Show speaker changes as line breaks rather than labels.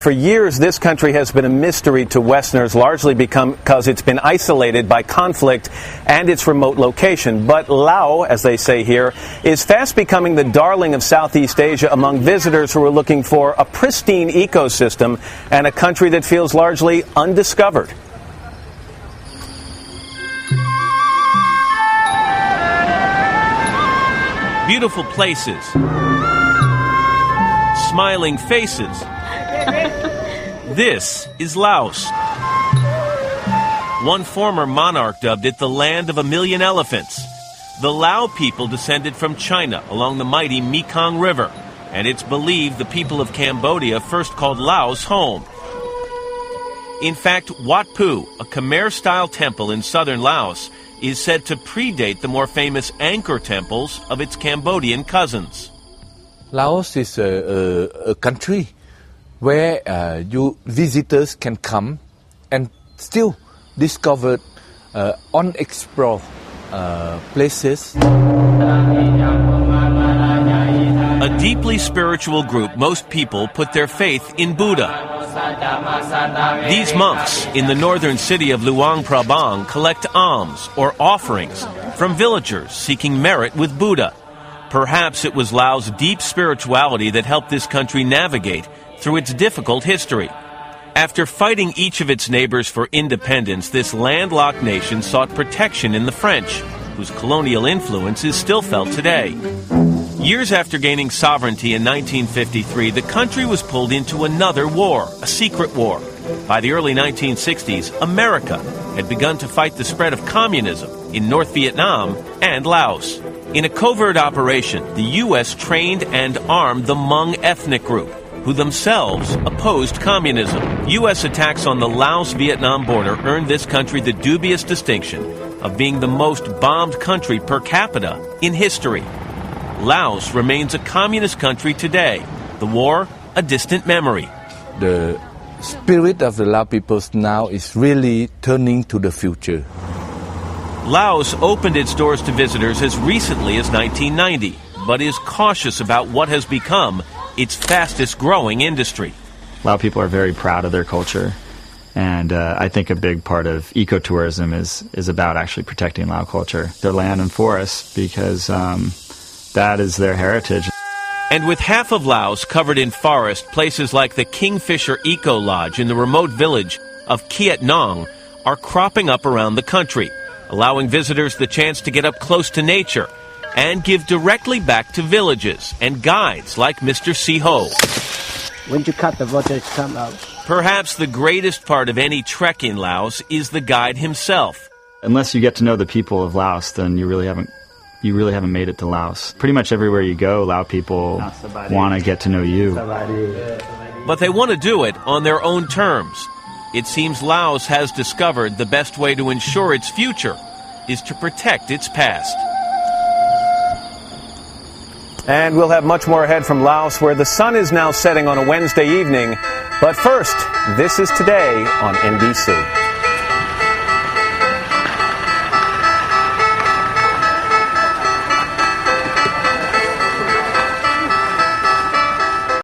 For years, this country has been a mystery to Westerners, largely because it's been isolated by conflict and its remote location. But Laos, as they say here, is fast becoming the darling of Southeast Asia among visitors who are looking for a pristine ecosystem and a country that feels largely undiscovered.
Beautiful places, smiling faces. This is Laos. One former monarch dubbed it the land of a million elephants. The Lao people descended from China along the mighty Mekong River, and it's believed the people of Cambodia first called Laos home. In fact, Wat Pu, a Khmer-style temple in southern Laos, is said to predate the more famous Angkor temples of its Cambodian cousins.
Laos is a country where visitors can come and still discover unexplored places.
A deeply spiritual group, most people put their faith in Buddha. These monks in the northern city of Luang Prabang collect alms or offerings from villagers seeking merit with Buddha. Perhaps it was Laos' deep spirituality that helped this country navigate through its difficult history. After fighting each of its neighbors for independence, this landlocked nation sought protection in the French, whose colonial influence is still felt today. Years after gaining sovereignty in 1953, the country was pulled into another war, a secret war. By the early 1960s, America had begun to fight the spread of communism in North Vietnam and Laos. In a covert operation, the U.S. trained and armed the Hmong ethnic group, who themselves opposed communism. U.S. attacks on the Laos-Vietnam border earned this country the dubious distinction of being the most bombed country per capita in history. Laos remains a communist country today. The war, a distant memory.
The spirit of the Lao people now is really turning to the future.
Laos opened its doors to visitors as recently as 1990, but is cautious about what has become its fastest growing industry.
Lao people are very proud of their culture, and I think a big part of ecotourism is about actually protecting Lao culture, their land and forests, because that is their heritage.
And with half of Laos covered in forest, places like the Kingfisher Eco Lodge in the remote village of Kiet Nong are cropping up around the country, allowing visitors the chance to get up close to nature and give directly back to villages and guides like Mr. Si-Ho.
When you cut the water, it comes out.
Perhaps the greatest part of any trek in Laos is the guide himself.
Unless you get to know the people of Laos, then you really haven't made it to Laos. Pretty much everywhere you go, Lao people want to get to know you.
But they want to do it on their own terms. It seems Laos has discovered the best way to ensure its future is to protect its past.
And we'll have much more ahead from Laos, where the sun is now setting on a Wednesday evening. But first, this is Today on NBC.